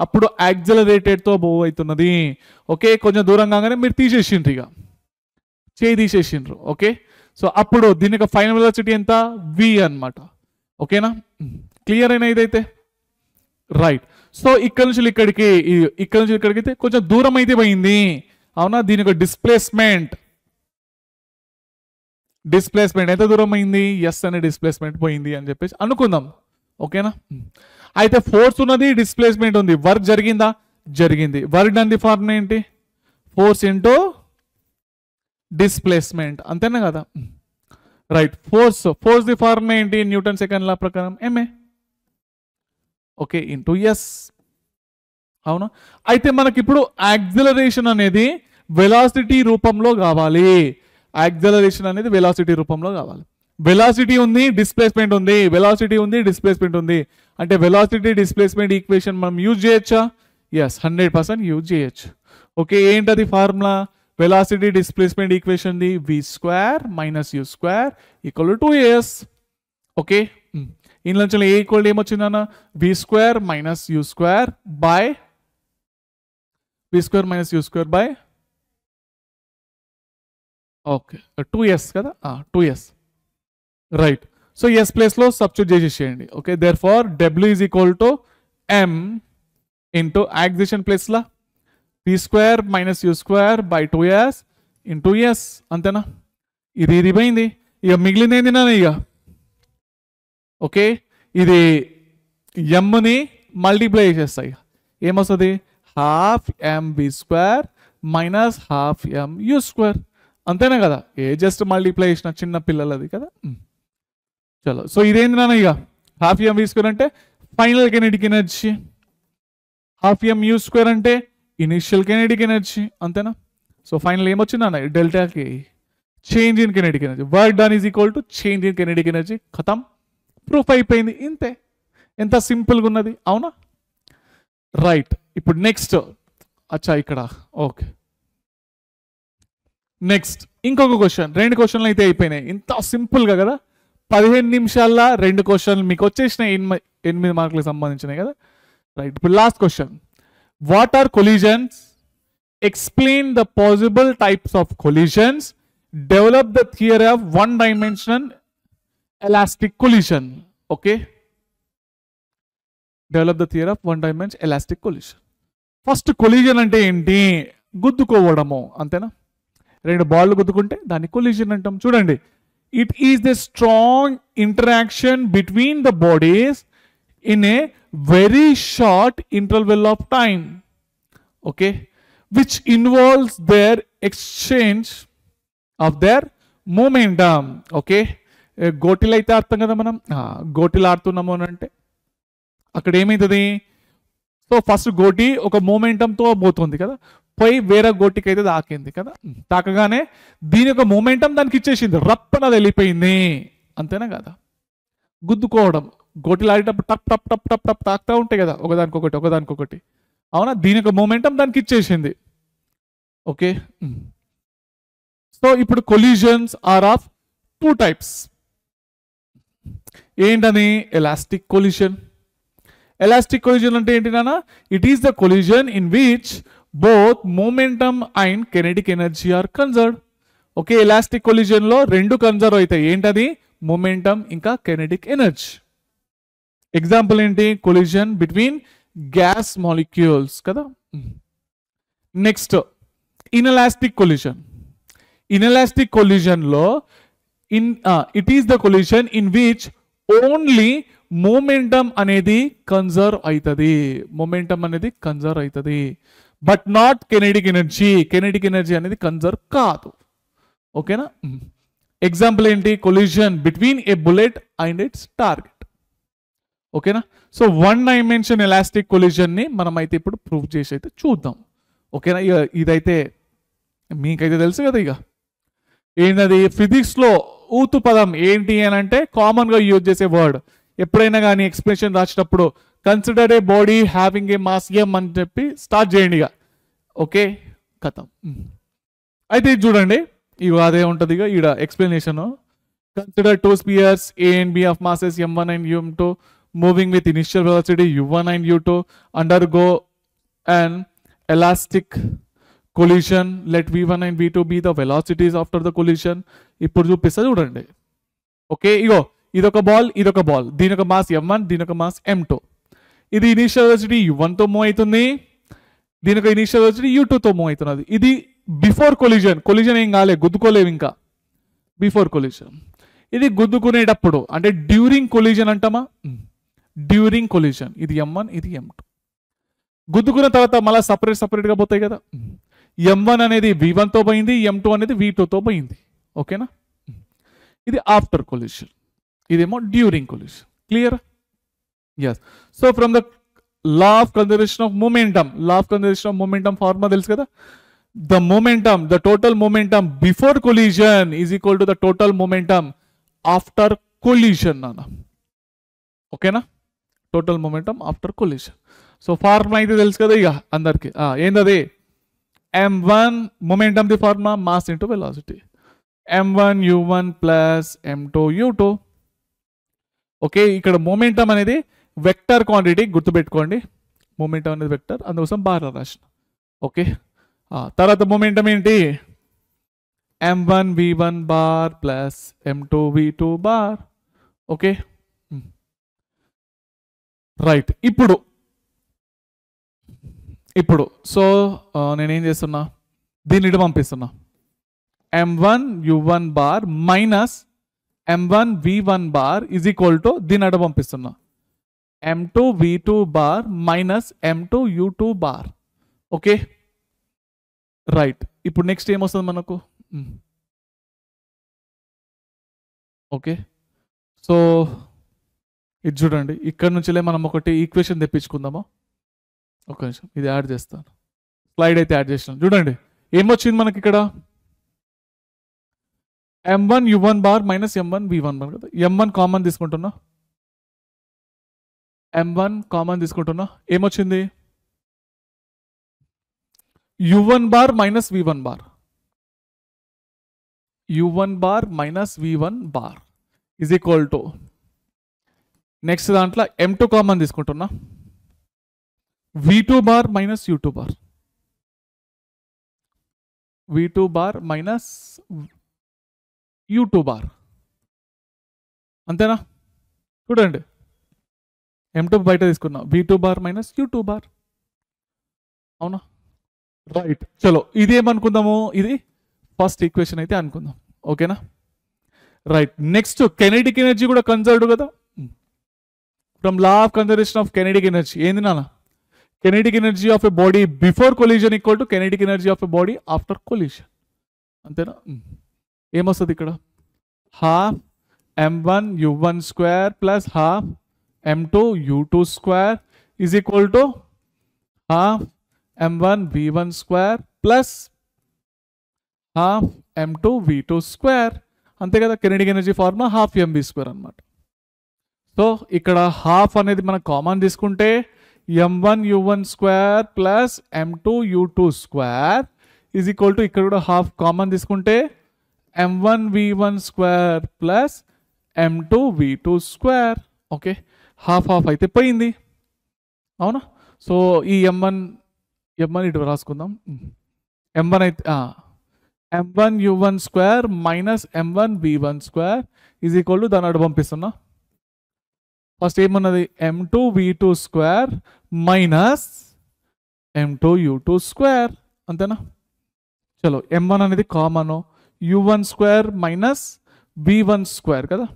అప్పుడు యాక్సలరేటెడ్తో మూవ్ అవుతున్నది. ఓకే, కొంచెం దూరం కాగానే మీరు తీసేసిండ్రు, ఇక చేయి తీసేసిండ్రు. ఓకే, సో అప్పుడు దీని యొక్క ఫైనల్ వెలాసిటీ ఎంత? వి అన్నమాట. ఓకేనా, క్లియర్ అయినా ఇదైతే? రైట్, సో ఇక్కడ నుంచి ఇక్కడికి అయితే కొంచెం దూరం అయితే పోయింది, అవునా. దీని యొక్క డిస్ప్లేస్మెంట్ డిస్ప్లేస్మెంట్ ఎంత దూరం అయింది, ఎస్ అనే డిస్ప్లేస్మెంట్ పోయింది అని చెప్పేసి అనుకుందాం. ఓకేనా. అయితే ఫోర్స్ ఉన్నది, డిస్ప్లేస్మెంట్ ఉంది, వర్క్ జరిగిందా, జరిగింది. వర్క్ డన్ ది ఫార్ములా ఏంటి, ఫోర్స్ ఇంటూ డిస్ప్లేస్మెంట్, అంతేనా కదా. రైట్. ఫోర్స్ ది ఫార్ములా ఏంటి, న్యూటన్ సెకండ్ లా ప్రకారం ఎంఏ, ఓకే, ఇంటూ ఎస్. అవునా. అయితే మనకి ఇప్పుడు యాక్సిలరేషన్ అనేది వెలాసిటీ రూపంలో కావాలి. యాక్సిలరేషన్ అనేది వెలాసిటీ రూపంలో కావాలి. వెలాసిటీ ఉంది, డిస్ప్లేస్మెంట్ ఉంది, వెలాసిటీ ఉంది, డిస్ప్లేస్మెంట్ ఉంది. అంటే వెలాసిటీ డిస్ప్లేస్మెంట్ ఈక్వేషన్ మనం యూజ్ చేయొచ్చా, ఎస్ 100% యూజ్ చేయొచ్చు. ఓకే, ఏంటది ఫార్ములా, వెలాసిటీ డిస్ప్లేస్మెంట్ ఈక్వేషన్ ది v² - u² = 2as. ఓకే, ఇందులో ఏ ఈక్వల్ ఏమొచ్చిందన్న, v² - u² by okay 2s కదా, 2s. Right. So s place లో సబ్స్టిట్యూట్ చేసేసేయండి. Okay, therefore w is equal to m into acceleration place లా v² - u² by 2s into s, అంతేనా. ఇది పోయింది, ఇక మిగిలింది ఏంది ఇక. ఓకే, ఇది ఎమ్ని మల్టిప్లై చేసేస్తాయి, ఏమొస్తుంది, ½ mv² - ½ mu², అంతేనా కదా. జస్ట్ మల్టిప్లై చేసిన చిన్న పిల్లలది కదా. చలో, సో ఇదేంది నాన్న ఇక, ½ mv² అంటే ఫైనల్ కెనెటిక్ ఎనర్జీ, ½ mu² అంటే ఇనిషియల్ కెనెటిక్ ఎనర్జీ, అంతేనా. సో ఫైనల్ ఏమొచ్చింది అన్న, డెల్టాకి change in kinetic energy, work done is equal to change in kinetic energy, ఖతం, ప్రూఫ్ అయిపోయింది. ఇంతే, ఎంత సింపుల్గా ఉన్నది, అవునా. రైట్. ఇప్పుడు నెక్స్ట్ అచ్చా ఇక్కడ, ఓకే, నెక్స్ట్ ఇంకొక క్వశ్చన్. 2 క్వశ్చన్లు అయితే అయిపోయినాయి, ఇంత సింపుల్గా కదా. 15 నిమిషాల్లో 2 క్వశ్చన్లు మీకు వచ్చేసినాయి, 8 మార్కులకు సంబంధించినాయి కదా. రైట్. ఇప్పుడు last question, what are collisions, explain the possible types of collisions, develop the theory of one dimensional elastic collision. Okay, develop the theory of one dimension elastic collision. First collision అంటే ఏంటి, గుద్దుకోవడము, అంతేనా. 2 బాళ్ళు గుద్దుకుంటే దాన్ని collision అంటాం. చూడండి, it is the strong interaction between the bodies in a very short interval of time. Okay, which involves their exchange of their momentum. Okay, గోటిలు అయితే అర్థం కదా మనం, గోటిలు ఆడుతున్నాము అని అంటే అక్కడ ఏమవుతుంది, సో ఫస్ట్ గోటి ఒక మూమెంటంతో పోతుంది కదా, పోయి వేరే గోటికి అయితే తాకింది కదా, తాకగానే దీని యొక్క మూమెంటం దానికి ఇచ్చేసింది, రప్పన వెళ్ళిపోయింది, అంతేనా కదా. గుద్దుకోవడం, గోటిలు ఆడేటప్పుడు టప్ టప్ టప్ టప్ టప్ తాకుతూ ఉంటాయి కదా, ఒకదానికొకటి, అవునా. దీని యొక్క మూమెంటం దానికి ఇచ్చేసింది. ఓకే, సో ఇప్పుడు కొలిజన్స్ ఆర్ ఆఫ్ 2 టైప్స్. ఏంటని, ఎలాస్టిక్ కొలిజన్. ఎలాస్టిక్ కొలిజన్ అంటే ఏంటి నాన్న, it is the collision in which both momentum and kinetic energy are conserved. Okay, elastic collision లో 2 కన్జర్వ్ అవుతాయి, ఏంటది, మూమెంటమ్ ఇంకా కెనెటిక్ ఎనర్జీ. ఎగ్జాంపుల్ ఏంటి, కొలిజన్ బిట్వీన్ గ్యాస్ మాలిక్యూల్స్ కదా. Next inelastic collision. Inelastic collision లో it is the collision in which only momentum అనేది conserve అవుతుంది, but not kinetic energy. Kinetic energy అనేది కన్జర్వ్ కాదు. ఓకేనా. ఎగ్జాంపుల్ ఏంటి, collision between A bullet and it's target. ఓకేనా. So 1 dimension elastic collision ని మనం అయితే ఇప్పుడు ప్రూవ్ చేసి అయితే చూద్దాం. ఓకేనా. ఇక ఇదైతే మీకైతే తెలుసు కదా. ఇక ఏంటది, ఫిజిక్స్ లో ఊతు పదం ఏంటి అని అంటే కామన్ గా యూజ్ చేసే వర్డ్. ఎప్పుడైనా కానీ ఎక్స్ప్రెషన్ రాసేటప్పుడు consider a body having a mass M అని చెప్పి స్టార్ట్ చేయండి ఇక. ఓకే, కథం. అయితే ఇది చూడండి, ఇక అదే ఉంటుంది ఇక ఈడ explanation. Consider 2 spheres A and B of masses m1 and m2 moving with initial velocity u1 and u2 undergo an elastic collision. Let v1 and v2 be the velocities after the collision. ఇప్పుడు చూపిస్తా చూడండి. Okay, ఇగో ఇదొక ball, దీని ఒక mass m1, దీని ఒక mass m2. ఇది initial velocity u1 తో మూవ్ అవుతుంది, దీని ఒక ఇనిషియల్ వెలాసిటీ u2 తో మూవ్ అవుతున్నది. ఇది బిఫోర్ కొలిజన్ ఏం కాలే, గుద్దుకోలేవు ఇంకా. Before collision. ఇది గుద్దుకునేటప్పుడు అంటే డ్యూరింగ్ కొలిజన్ అంటామా, డ్యూరింగ్ కొలిజన్. ఇది M1, ఇది M2. గుద్దుకున్న తర్వాత మళ్ళీ సపరేట్గా పోతాయి కదా. M1 అనేది V1తో పోయింది, M2 అనేది V2తో పోయింది. ఓకేనా. ఇది ఆఫ్టర్ కొలిజన్, ఇదేమో during collision. Clear? Yes. So from the law of conservation of momentum, law of conservation of momentum formula తెలుసు కదా. The momentum, the total momentum before collision is equal to the total momentum after collision అన్న. ఓకేనా. Total momentum after collision. So formula అయితే తెలుసు కదా ఇక అందరికి. ఏందది? M1 momentum the formula mass into velocity. M1 U1 plus M2 U2. Okay. ఇక్కడ momentum అనేది వెక్టర్ క్వాంటిటీ, గుర్తుపెట్టుకోండి. మొమెంటమ్ అనేది వెక్టర్, అందుకోసం బార్ రాసిన. ఓకే. తర్వాత మొమెంటమ్ ఏంటి? M1 V1 bar plus M2 V2 bar. Okay. Right. ఇప్పుడు సో నేనేం చేస్తున్నా, దీన్ని ఇటు పంపిస్తున్నా. M1 U1 bar minus M1 V1 bar is equal to దీన్ని అటు పంపిస్తున్నా. M2 V2 bar minus M2 U2 bar. Okay. Right. ఇప్పుడు నెక్స్ట్ ఏమొస్తుంది మనకు? ఓకే. సో ఇది చూడండి, ఇక్కడ నుంచిలే మనం ఒకటి ఈక్వేషన్ తెప్పించుకుందామా. ఒక నిమిషం, ఇది యాడ్ చేస్తాను. స్లైడ్ అయితే యాడ్ చేసినాను. చూడండి ఏమొచ్చింది మనకి ఇక్కడ. M1 U1 bar minus M1 V1 bar కదా. M1 కామన్ తీసుకుంటున్నా, M1 కామన్ తీసుకుంటున్నా. ఏమొచ్చింది? U1 bar minus V1 bar, U1 bar minus V1 bar is equal to next దాంట్లో M2 కామన్ తీసుకుంటున్నా, V2 bar minus U2 bar, V2 bar minus U2 bar. అంతేనా? చూడండి M2 బయట తీసుకున్నా, V2 bar minus U2 bar. అవునా? Right. చలో ఇదేమనుకుందాము, ఇది first equation అయితే అనుకుందాం. ఓకేనా. రైట్. నెక్స్ట్ కెనెటిక్ ఎనర్జీ కూడా కన్సర్వ్డ్ కదా. From law of conservation of kinetic energy ఏంది నాన్న? Kinetic energy of a body before collision equal to kinetic energy of a body after collision. అంతేనా? ఏమొస్తుంది ఇక్కడ? Half M1 U1 square plus half M2 U2 square is equal to half M1 V1 square plus half M2 V2 square. అంతే కదా. Kinetic energy formula half MV square అనమాట. So ఇక్కడ half అనేది మనం common తీసుకుంటే M1 U1 square plus M2 U2 square is equal to ఇక్కడ కూడా half common తీసుకుంటే M1 V1 square plus M2 V2 square. Okay. Half half అయితే పోయింది. అవునా. సో ఈ M1 ఇటు రాసుకుందాం. M1 అయితే M1 U1 square minus M1 V1 square is equal to దాని అటు పంపిస్తున్నా. ఫస్ట్ ఏమన్నది? M2 V2 square minus M2 U2 square. అంతేనా? చలో M1 అనేది common, U1 square minus V1 square కదా.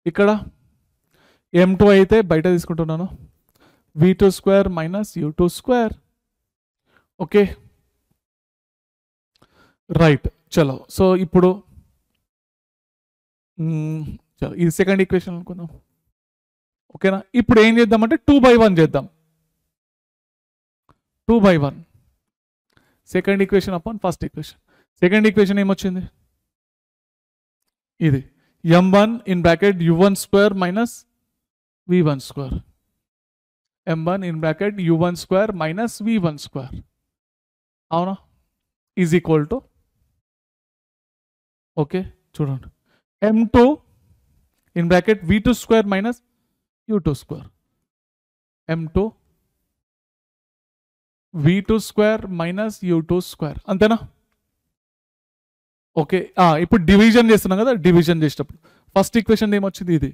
ఇక్కడ M2 అయితే బయట తీసుకుంటున్నాను, V2 square minus U2 square. Okay. Right. చలో సో ఇప్పుడు చలో ఇది సెకండ్ ఈక్వేషన్ అనుకుందాం. ఓకేనా. ఇప్పుడు ఏం చేద్దామంటే 2/1 చేద్దాం. 2/1 second equation upon first equation. Second equation ఏమొచ్చింది? ఇది M1 in bracket U1 square minus V1 square, M1 in bracket U1 square minus V1 square. అవునా. ఈజ్ ఈక్వల్ టు ఓకే చూడండి M2 in bracket V2 square minus U2 square, M2 V2 square minus U2 square. అంతేనా? Okay. ఇప్పుడు division చేస్తున్నాం కదా. Division చేసేటప్పుడు first equation ఏమొచ్చింది? ఇది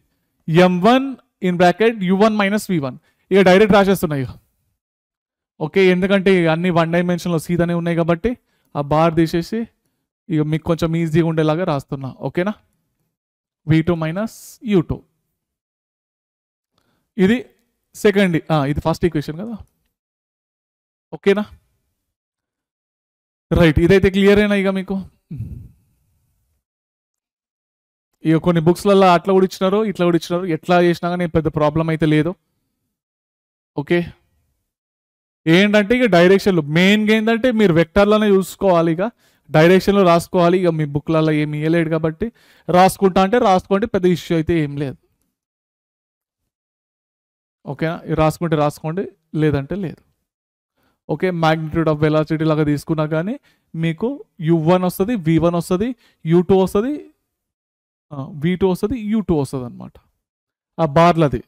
M1 in bracket U1 minus V1. ఇక డైరెక్ట్ రాసేస్తున్నాయి. ఓకే. ఎందుకంటే అన్ని 1 డైమెన్షన్లో సీదానే ఉన్నాయి కాబట్టి ఆ బార్ తీసేసి ఇక మీకు కొంచెం ఈజీగా ఉండేలాగా రాస్తున్నా. ఓకేనా? v2 minus u2. ఇది సెకండ్, ఇది ఫస్ట్ ఈక్వేషన్ కదా. ఓకేనా? రైట్, ఇదైతే క్లియర్ అయినా ఇక మీకు. ఇక కొన్ని బుక్స్లలో అట్లా కూడా ఇచ్చినారు, ఇట్లా కూడా ఇచ్చినారు. ఎట్లా చేసినా కానీ పెద్ద ప్రాబ్లం అయితే లేదు. ఓకే, ఏంటంటే ఇక డైరెక్షన్లు మెయిన్గా ఏంటంటే మీరు వెక్టర్లోనే చూసుకోవాలి, ఇక డైరెక్షన్లో రాసుకోవాలి. ఇక మీ బుక్లలో ఏమి ఇవ్వలేడు కాబట్టి రాసుకుంటా అంటే రాసుకోండి, పెద్ద ఇష్యూ అయితే ఏం లేదు. ఓకేనా? రాసుకుంటే రాసుకోండి, లేదంటే లేదు. ఓకే, మ్యాగ్నిట్యూడ్ ఆఫ్ వెలాసిటీ లాగా తీసుకున్నా కానీ మీకు u1 వస్తుంది, v1 వస్తుంది, u2 వస్తుంది, v2 వస్తుంది, u2 వస్తుంది అనమాట. ఆ బార్లది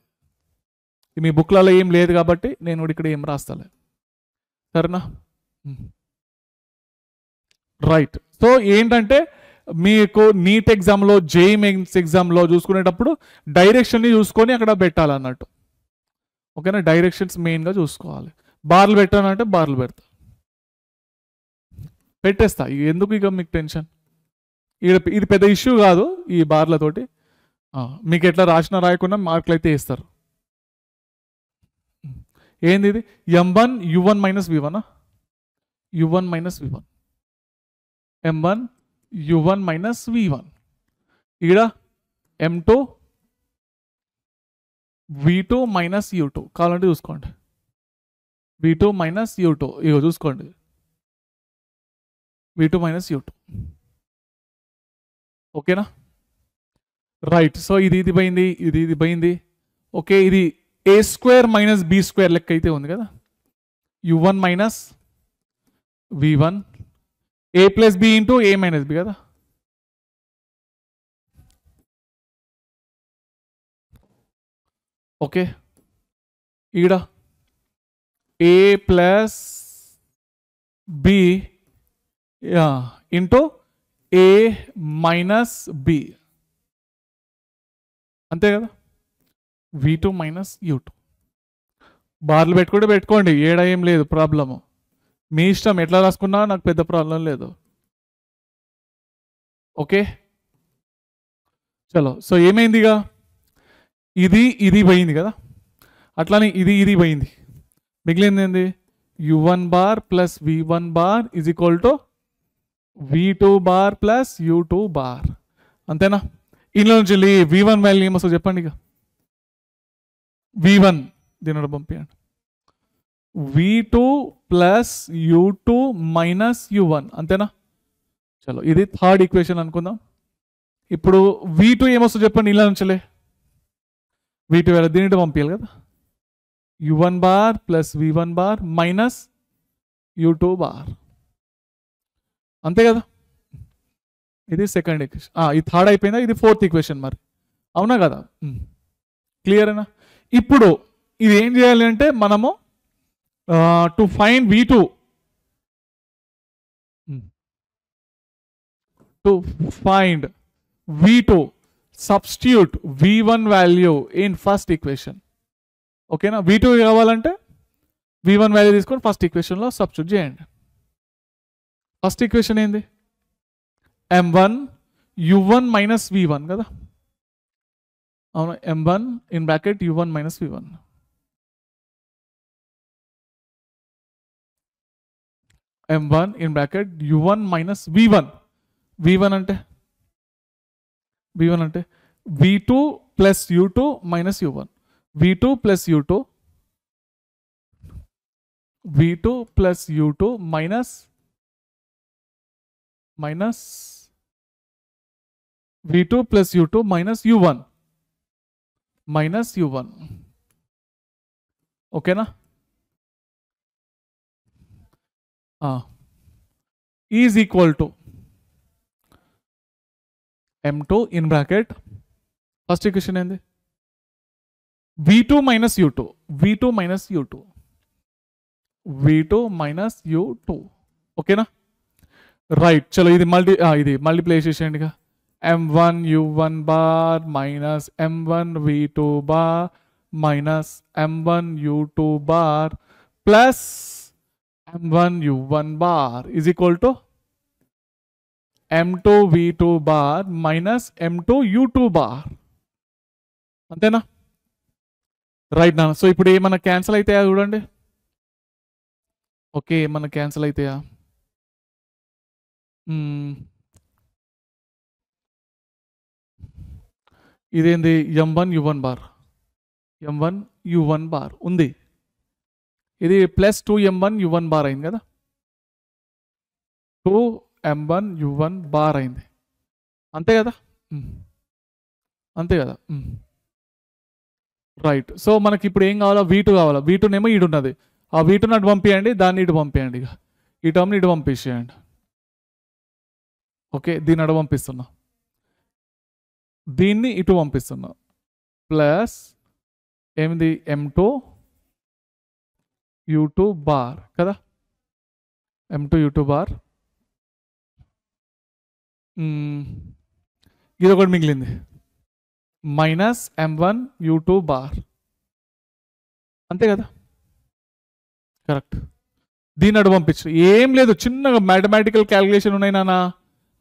మీ బుక్లలో ఏం లేదు కాబట్టి నేను కూడా ఇక్కడ ఏం రాస్తాలే. సరేనా? రైట్. సో ఏంటంటే మీకు నీట్ ఎగ్జామ్లో, జేఈఈ మెయిన్స్ ఎగ్జామ్లో చూసుకునేటప్పుడు డైరెక్షన్ని చూసుకొని అక్కడ పెట్టాలన్నట్టు. ఓకేనా? డైరెక్షన్స్ మెయిన్గా చూసుకోవాలి. బార్లు పెట్టానంటే బార్లు పెట్టేస్తా. ఎందుకు ఇక మీకు టెన్షన్? ఇది పెద్ద ఇష్యూ కాదు ఈ బార్లతోటి. మీకు ఎట్లా రాసినా రాయకుండా మార్కులు అయితే వేస్తారు. ఏంది ఇది? m1 u1 minus v1, u1 minus v1, m1 u1 minus v1. ఇక్కడ m2 v2 మైనస్ u2 కావాలంటే చూసుకోండి. v2 మైనస్ u2, ఇగో చూసుకోండి, v2 మైనస్ u2. ఓకేనా? రైట్. సో ఇది పోయింది, ఇది పోయింది. ఓకే, ఇది A square minus B square లెక్క అయితే ఉంది కదా. u1 minus v1, a plus B into A minus B కదా. ఓకే, ఈడ A plus B into A minus B, అంతే కదా. v2 minus u2. బార్లు పెట్టుకోండి, ఏడ ఏం లేదు ప్రాబ్లము. మీ ఇష్టం ఎట్లా రాసుకున్నా నాకు పెద్ద ప్రాబ్లం లేదు. ఓకే, చలో. సో ఏమైందిగా, ఇది పోయింది కదా. అట్లానే ఇది పోయింది. మిగిలింది ఏంది? u1 bar plus v1 bar is equal to v2 bar plus u2 bar. అంతేనా? ఇందులో నుంచి v1 వాల్యూ ఏమొస్తుందో చెప్పండి. ఇక v1 దీని పంపించండి. v2 plus u2 minus u1, అంతేనా? చలో, ఇది థర్డ్ ఈక్వేషన్ అనుకుందాం. ఇప్పుడు v2 ఏమొస్తుందో చెప్పండి. ఇలా నుంచలే v2 వేళ దీనిటి పంపించాలి కదా. u1 bar plus v1 bar minus u2 bar, అంతే కదా. ఇది సెకండ్ ఈక్వేషన్. ఇది థర్డ్ అయిపోయిందా? ఇది ఫోర్త్ ఈక్వేషన్ మరి, అవునా కదా? క్లియరేనా? ఇప్పుడు ఇది ఏం చేయాలి అంటే మనము to find v2, to find v2 substitute v1 value in first equation. ఓకేనా? v2 కావాలంటే v1 వాల్యూ తీసుకొని ఫస్ట్ ఈక్వేషన్లో సబ్స్టిట్యూట్ చేయండి. ఫస్ట్ ఈక్వేషన్ ఏంది? m1 u1 మైనస్ v1 కదా. అవును, m1 in bracket u1 minus v1, m1 in bracket u1 minus v1. v1 అంటే v2 plus u2 minus u1, v2 plus u2, v2 plus u2 minus v2 plus u2 minus u1 minus u1. ఓకేనా? Is equal to m2 in bracket first equation ఏంది? v2 minus u2, v2 minus u2, v2 minus u2. ఓకేనా? Right. చలో, ఇది multiply చేసేయండి. ఇక m1 u1 bar minus m1 v2 bar minus m1 u2 bar plus m1 u1 bar is equal to m2 v2 bar minus m2 u2 bar. అంతేనా? Right నా. So ఇప్పుడు ఏమన్నా cancel అవుతాయా చూడండి. ఓకే, ఏమన్నా క్యాన్సిల్ అవుతాయా? ఇదేంది? m1 u1 bar, m1 u1 bar ఉంది. ఇది ప్లస్ 2m1 u1 బార్ అయింది కదా, 2m1 u1 బార్ అయింది. అంతే కదా? అంతే కదా? రైట్. సో మనకి ఇప్పుడు ఏం కావాలా? v2 కావాలా. v2నేమో ఈడున్నది, ఆ v2ని అటు పంపించండి, దాన్ని ఇటు పంపించండి. ఇక ఈ టర్మ్ని ఇటు పంపించేయండి. ఓకే, దీన్ని అటు పంపిస్తున్నా, దీన్ని ఇటు పంపిస్తున్నా. ప్లస్ ఏమిది? m2 u2 బార్ కదా, m2 u2 బార్. ఇది ఒకటి మిగిలింది, మైనస్ m1 u2 బార్. అంతే కదా? కరెక్ట్. దీన్ని అటు పంపించు. ఏం లేదు, చిన్నగా మ్యాథమెటికల్ క్యాలిక్యులేషన్ ఉన్నాయి నాన్న,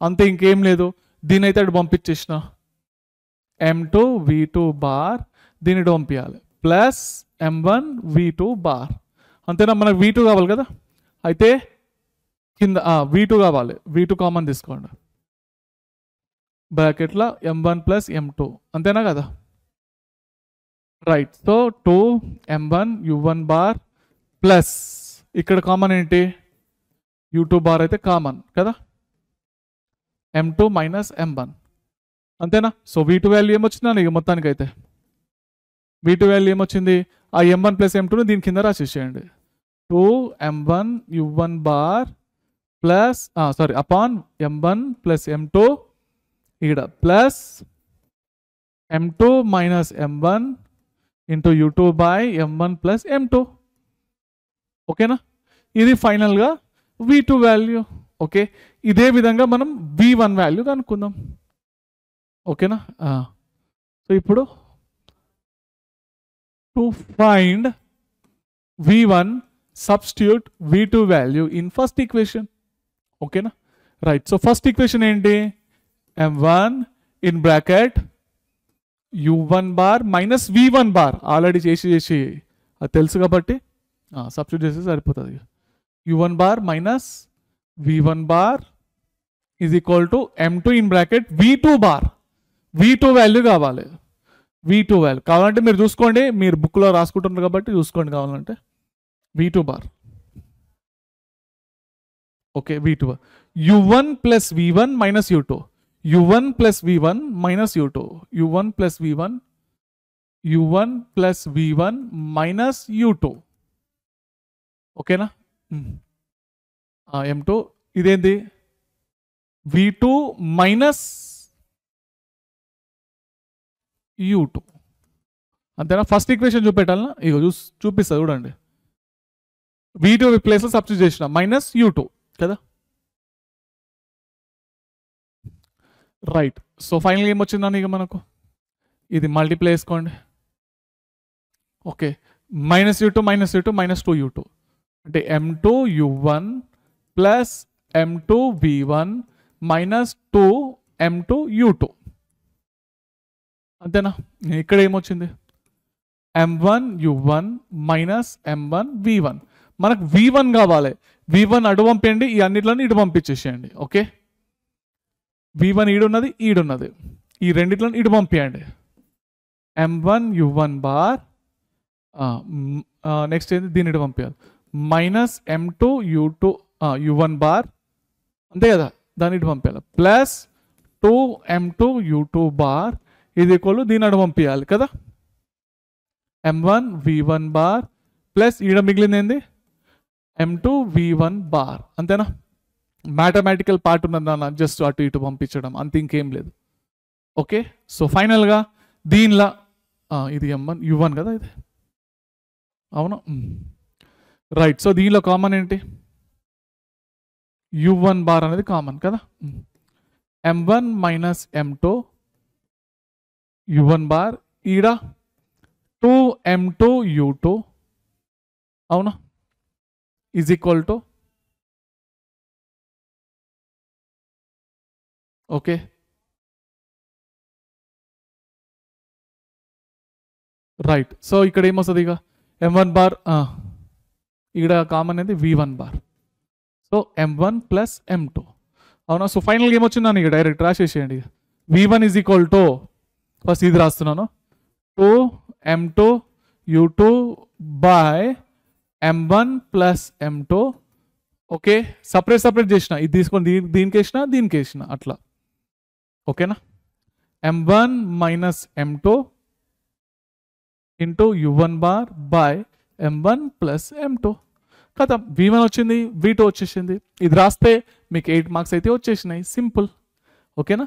అంతే, ఇంకేం లేదు. దీని అయితే అటు పంపించేసిన m2 v2 బార్, దీన్ని ఇటు పంపించాలి. Plus m1 v2 bar. అంతేనా? మనకు v2 కావాలి కదా, అయితే కింద v2 కావాలి, v2 కామన్ తీసుకోండి. బ్రాకెట్లో m1 ప్లస్ m2. అంతేనా కదా? Right. So 2m1 u1 bar plus ఇక్కడ కామన్ ఏంటి? u2 బార్ అయితే కామన్ కదా, m2 మైనస్ m1. అంతేనా? సో v2 వాల్యూ ఏమొచ్చిందా ఇక మొత్తానికైతే? v2 వాల్యూ ఏమొచ్చింది? ఆ m1 ప్లస్ m2ని దీని కింద రాసేసేయండి. 2m1 u1 bar plus sorry upon m1 plus m2 ఇక్కడ plus m2 minus m1 into u2 by m1 plus m2. ఓకేనా? ఇది ఫైనల్గా v2 వాల్యూ. ఓకే, ఇదే విధంగా మనం v1 వాల్యూ కనుక్కుందాం. ఓకేనా? సో ఇప్పుడు to find v1 substitute v2 value in first equation. ఓకేనా? రైట్. సో ఫస్ట్ ఈక్వేషన్ ఏంటి? m1 in bracket u1 bar minus v1 bar. Already చేసి అది తెలుసు కాబట్టి సబ్స్టిట్యూట్ చేస్తే సరిపోతుంది. u1 bar minus v1 bar is equal to m2 in bracket v2 bar. v2 value కావాలి, v2 value కావాలంటే మీరు చూసుకోండి, మీరు బుక్లో రాసుకుంటున్నారు కాబట్టి చూసుకోండి కావాలంటే. v2 bar. Okay, v2 bar. u1 plus v1 minus u2, u1 plus v1 minus u2, u1 plus v1, u1 plus v1 minus u2. ఓకేనా? m2 ఇదేంటి? v2 minus u2. అంతేనా? ఫస్ట్ ఈక్వేషన్ చూపెట్టాలనా? ఇక చూపిస్తా చూడండి. v2 ప్లేస్లో సబ్స్టిట్యూట్ చేసిన minus u2 కదా. రైట్. సో ఫైనల్గా ఏమొచ్చిందని ఇక మనకు ఇది మల్టిప్లై చేసుకోండి. Okay, minus u2 minus u2 minus 2u2 అంటే m2 u1 plus m2 v1 minus 2 m2 u2. అంతేనా? ఇక్కడ ఏమొచ్చింది? m1 u1 minus m1 v1. మనకు v1 కావాలి, v1 అటు పంపండి, ఈ అన్నిట్లని ఇటు పంపించేసేయండి. ఓకే, v1 ఈడున్నది, ఈడున్నది, ఈ రెండిట్లను ఇటు పంపించండి. m1 u1 బార్ నెక్స్ట్ ఏంటి? దీన్ని ఇటు పంపించాలి. Minus m2 u2 u1 bar, అంతే కదా, దాన్ని ఇటు పంపించాలి. ప్లస్ 2m2 u2 బార్ ఇది ఈక్వల్ దీన్ని అటు పంపించాలి కదా. m1 v1 బార్ ప్లస్ ఈడ మిగిలింది ఏంది? m2 v1 bar. అంతేనా? మ్యాథమెటికల్ పార్ట్ ఉన్నది నాన్న, జస్ట్ అటు ఇటు పంపించడం, అంత ఇంకేం లేదు. ఓకే, సో ఫైనల్గా దీనిలా ఇది m1 u1 కదా, ఇది అవును. రైట్. సో దీనిలో కామన్ ఏంటి? u1 బార్ అనేది కామన్ కదా. m1 minus m2 u1 bar ఈడ 2m2 u2 అవునా is equal to okay, right. So ఇక్కడ ఏమొస్తుంది ఇక M1 బార్, ఇక్కడ కామన్ అనేది V1 bar. So M1 plus M2 అవునా. సో ఫైనల్గా ఏమొచ్చిందని ఇక డైరెక్ట్ రాసేసేయండి. V1 is equal to, first ఇది రాస్తున్నాను, 2M2 U2 by M1 plus M2. Okay, separate separate చేసిన, ఇది తీసుకొని దీనికి వేసిన, దీనికి వేసిన, అట్లా. ఓకేనా. M1 minus M2 into U1 bar by M1 plus M2. కదా, V1 వచ్చింది, V2 వచ్చేసింది. ఇది రాస్తే మీకు 8 మార్క్స్ అయితే వచ్చేసినాయి. సింపుల్. ఓకేనా,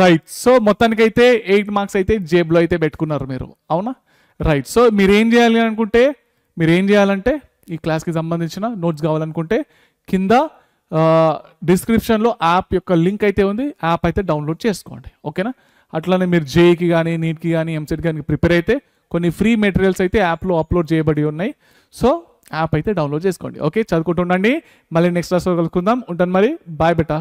రైట్. సో మొత్తానికైతే 8 మార్క్స్ అయితే జేబులో అయితే పెట్టుకున్నారు మీరు, అవునా. రైట్. సో మీరు ఏం చేయాలంటే ఈ క్లాస్కి సంబంధించిన నోట్స్ కావాలనుకుంటే కింద డిస్క్రిప్షన్లో యాప్ యొక్క లింక్ అయితే ఉంది, యాప్ అయితే డౌన్లోడ్ చేసుకోండి. ఓకేనా. అట్లానే మీరు జేఈకి కానీ, నీట్కి కానీ, ఎంసెట్ కానీ ప్రిపేర్ అయితే కొన్ని ఫ్రీ మెటీరియల్స్ అయితే యాప్లో అప్లోడ్ చేయబడి ఉన్నాయి. సో యాప్ అయితే డౌన్లోడ్ చేసుకోండి. ఓకే, చదువుకుంటుండండి. మళ్ళీ నెక్స్ట్ క్లాస్లో కలుసుకుందాం. ఉంటాను మరి, బాయ్ బెటా.